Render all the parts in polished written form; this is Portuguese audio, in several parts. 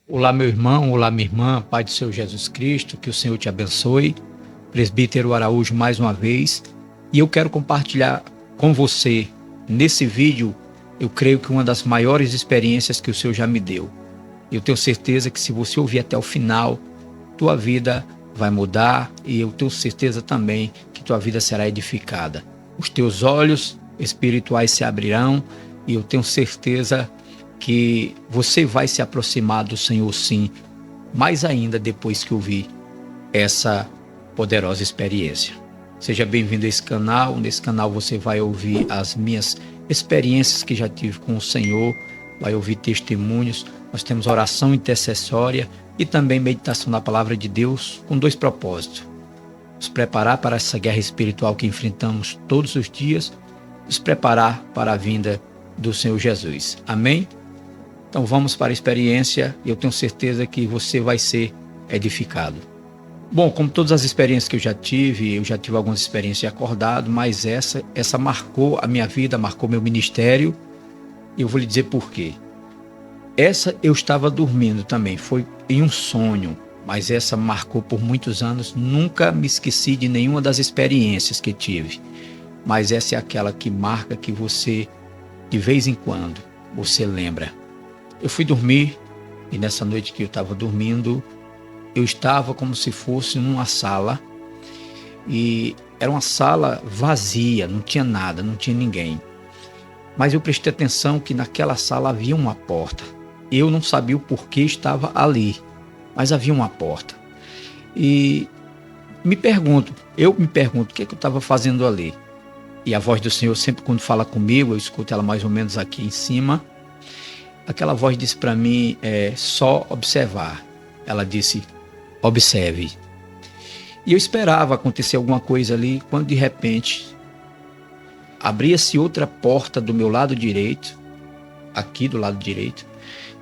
Olá, meu irmão, olá, minha irmã, Pai do Senhor Jesus Cristo, que o Senhor te abençoe. Presbítero Araújo mais uma vez. E eu quero compartilhar com você, nesse vídeo, eu creio que uma das maiores experiências que o Senhor já me deu. Eu tenho certeza que se você ouvir até o final, tua vida vai mudar e eu tenho certeza também que tua vida será edificada. Os teus olhos espirituais se abrirão e eu tenho certeza que você vai se aproximar do Senhor, sim, mais ainda depois que ouvir essa poderosa experiência. Seja bem-vindo a esse canal. Nesse canal você vai ouvir as minhas experiências que já tive com o Senhor, vai ouvir testemunhos. Nós temos oração intercessória e também meditação na palavra de Deus com dois propósitos: nos preparar para essa guerra espiritual que enfrentamos todos os dias, nos preparar para a vinda do Senhor Jesus. Amém? Então vamos para a experiência e eu tenho certeza que você vai ser edificado. Bom, como todas as experiências que eu já tive algumas experiências acordado, mas essa marcou a minha vida, marcou meu ministério, e eu vou lhe dizer por quê. Essa eu estava dormindo também, foi em um sonho, mas essa marcou por muitos anos, nunca me esqueci de nenhuma das experiências que tive. Mas essa é aquela que marca, que você, de vez em quando, você lembra. Eu fui dormir e nessa noite que eu estava dormindo, eu estava como se fosse numa sala e era uma sala vazia, não tinha nada, não tinha ninguém. Mas eu prestei atenção que naquela sala havia uma porta. Eu não sabia o porquê estava ali, mas havia uma porta. E eu me pergunto o que é que eu estava fazendo ali. E a voz do Senhor, sempre quando fala comigo, eu escuto ela mais ou menos aqui em cima. Aquela voz disse para mim, só observar. Ela disse, observe. E eu esperava acontecer alguma coisa ali, quando de repente abria-se outra porta do meu lado direito, aqui do lado direito,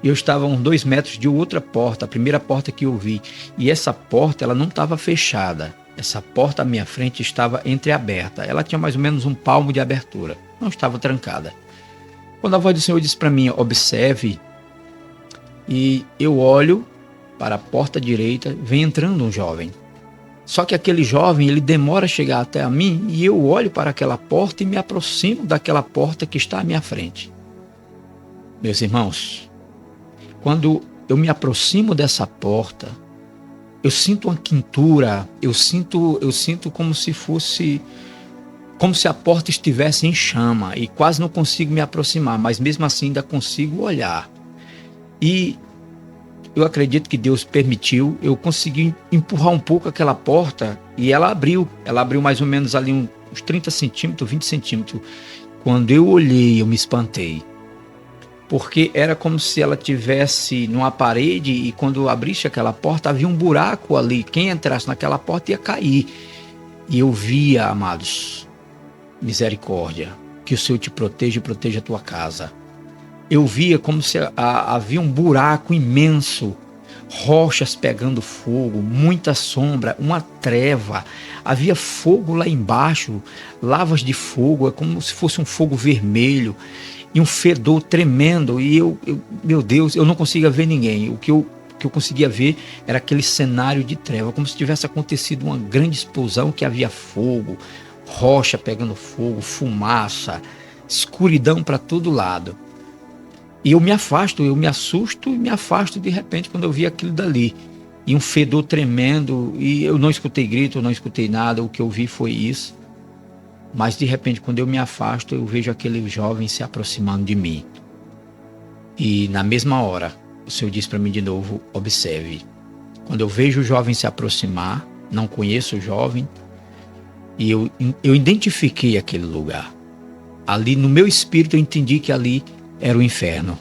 e eu estava a uns 2 metros de outra porta, a primeira porta que eu vi. E essa porta, ela não estava fechada. Essa porta à minha frente estava entreaberta. Ela tinha mais ou menos um palmo de abertura, não estava trancada. Quando a voz do Senhor disse para mim, observe, e eu olho para a porta direita, vem entrando um jovem. Só que aquele jovem, ele demora a chegar até a mim, e eu olho para aquela porta e me aproximo daquela porta que está à minha frente. Meus irmãos, quando eu me aproximo dessa porta, eu sinto uma quentura, eu sinto como se fosse... como se a porta estivesse em chama, e quase não consigo me aproximar, mas mesmo assim ainda consigo olhar. E eu acredito que Deus permitiu, eu consegui empurrar um pouco aquela porta e ela abriu mais ou menos ali uns 30 centímetros, 20 centímetros. Quando eu olhei, eu me espantei, porque era como se ela tivesse numa parede e quando abrisse aquela porta havia um buraco ali, quem entrasse naquela porta ia cair. E eu via, amados, misericórdia, que o Senhor te proteja e proteja a tua casa. Eu via como se havia um buraco imenso, rochas pegando fogo, muita sombra, uma treva, havia fogo lá embaixo, lavas de fogo, é como se fosse um fogo vermelho, e um fedor tremendo, e meu Deus, eu não conseguia ver ninguém. O que eu conseguia ver era aquele cenário de treva, como se tivesse acontecido uma grande explosão, que havia fogo, rocha pegando fogo, fumaça, escuridão para todo lado. E eu me afasto, eu me assusto e me afasto de repente quando eu vi aquilo dali. E um fedor tremendo, e eu não escutei grito, eu não escutei nada, o que eu vi foi isso. Mas de repente quando eu me afasto, eu vejo aquele jovem se aproximando de mim. E na mesma hora, o Senhor disse para mim de novo, observe. Quando eu vejo o jovem se aproximar, não conheço o jovem, e eu identifiquei aquele lugar. Ali no meu espírito eu entendi que ali era o inferno.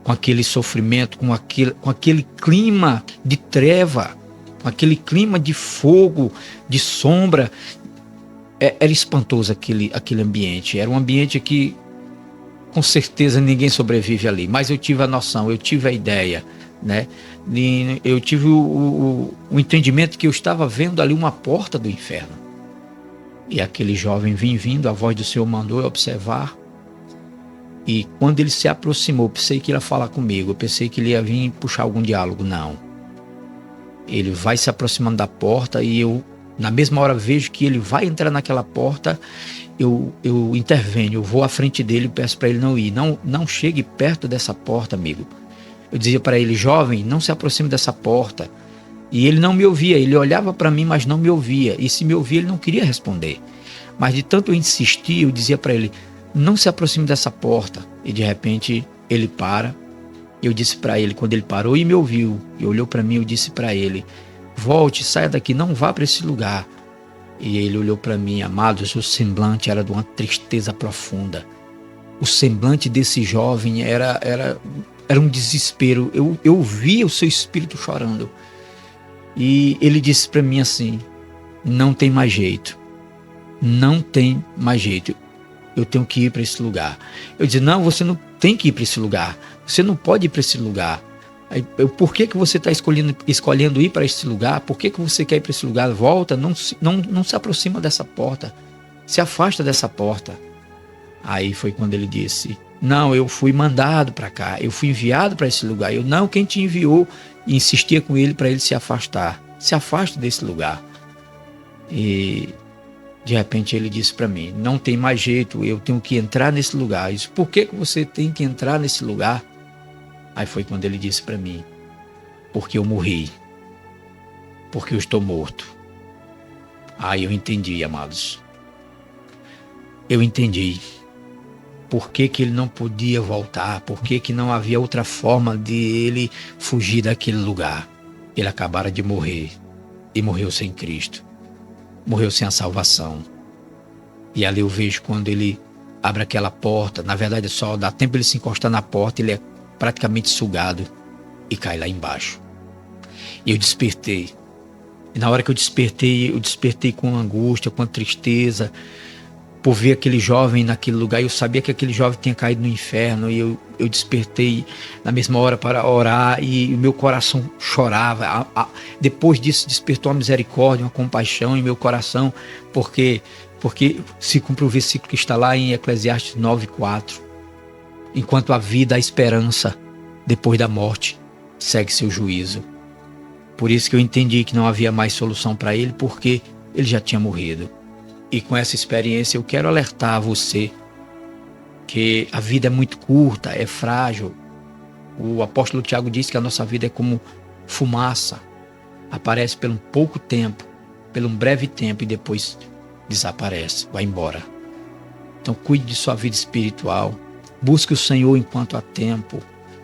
Com aquele sofrimento, com aquele clima de treva, com aquele clima de fogo, de sombra. Era espantoso aquele ambiente. Era um ambiente que com certeza ninguém sobrevive ali. Mas eu tive a noção, eu tive a ideia, né? Eu tive o entendimento que eu estava vendo ali uma porta do inferno. E aquele jovem vinha vindo, a voz do Senhor mandou eu observar. E quando ele se aproximou, eu pensei que ele ia falar comigo, eu pensei que ele ia vir puxar algum diálogo. Não. Ele vai se aproximando da porta e eu, na mesma hora, vejo que ele vai entrar naquela porta. Eu intervenho, eu vou à frente dele e peço para ele não ir. Não chegue perto dessa porta, amigo. Eu dizia para ele: jovem, não se aproxime dessa porta. E ele não me ouvia, ele olhava para mim, mas não me ouvia. E se me ouvia, ele não queria responder. Mas de tanto eu insistir, eu dizia para ele: não se aproxime dessa porta. E de repente ele para. Eu disse para ele, quando ele parou e me ouviu, e olhou para mim, eu disse para ele: volte, saia daqui, não vá para esse lugar. E ele olhou para mim, amados, o semblante era de uma tristeza profunda. O semblante desse jovem era um desespero. Eu via o seu espírito chorando. E ele disse para mim assim: não tem mais jeito. Não tem mais jeito. Eu tenho que ir para esse lugar. Eu disse: não, você não tem que ir para esse lugar. Você não pode ir para esse lugar. Por que você está escolhendo ir para esse lugar? Por que você quer ir para esse lugar? Volta, não se aproxima dessa porta. Se afasta dessa porta. Aí foi quando ele disse: não, eu fui mandado para cá. Eu fui enviado para esse lugar. Eu: não, quem te enviou? E insistia com ele para ele se afastar. Se afasta desse lugar. E de repente ele disse para mim: não tem mais jeito, eu tenho que entrar nesse lugar. Eu disse: por que você tem que entrar nesse lugar? Aí foi quando ele disse para mim: porque eu morri, porque eu estou morto. Aí eu entendi, amados. Eu entendi por que ele não podia voltar, por que não havia outra forma de ele fugir daquele lugar. Ele acabara de morrer e morreu sem Cristo, morreu sem a salvação. E ali eu vejo quando ele abre aquela porta, na verdade só dá tempo ele se encostar na porta, ele é praticamente sugado e cai lá embaixo. E eu despertei. E na hora que eu despertei com angústia, com tristeza, por ver aquele jovem naquele lugar. Eu sabia que aquele jovem tinha caído no inferno. E eu despertei na mesma hora para orar. E o meu coração chorava. Depois disso despertou uma misericórdia, uma compaixão em meu coração. Porque se cumpre o versículo que está lá em Eclesiastes 9:4. Enquanto a vida, a esperança, depois da morte, segue seu juízo. Por isso que eu entendi que não havia mais solução para ele, porque ele já tinha morrido. E com essa experiência eu quero alertar você que a vida é muito curta, é frágil. O apóstolo Tiago diz que a nossa vida é como fumaça. Aparece por um pouco tempo, por um breve tempo e depois desaparece, vai embora. Então cuide de sua vida espiritual. Busque o Senhor enquanto há tempo.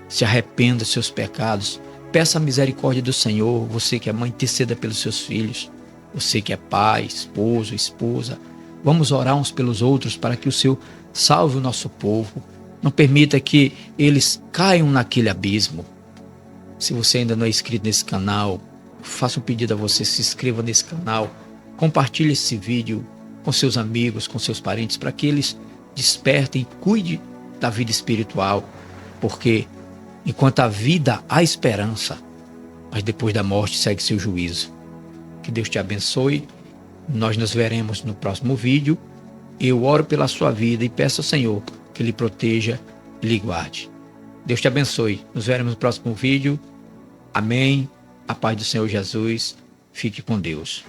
Se arrependa dos seus pecados. Peça a misericórdia do Senhor. Você que é mãe, interceda pelos seus filhos. Você que é pai, esposo, esposa. Vamos orar uns pelos outros para que o Senhor salve o nosso povo. Não permita que eles caiam naquele abismo. Se você ainda não é inscrito nesse canal, faça um pedido a você, se inscreva nesse canal. Compartilhe esse vídeo com seus amigos, com seus parentes, para que eles despertem e cuidem da vida espiritual, porque enquanto a vida há esperança, mas depois da morte segue seu juízo. Que Deus te abençoe. Nós nos veremos no próximo vídeo. Eu oro pela sua vida e peço ao Senhor que lhe proteja e lhe guarde. Deus te abençoe. Nos veremos no próximo vídeo. Amém. A paz do Senhor Jesus. Fique com Deus.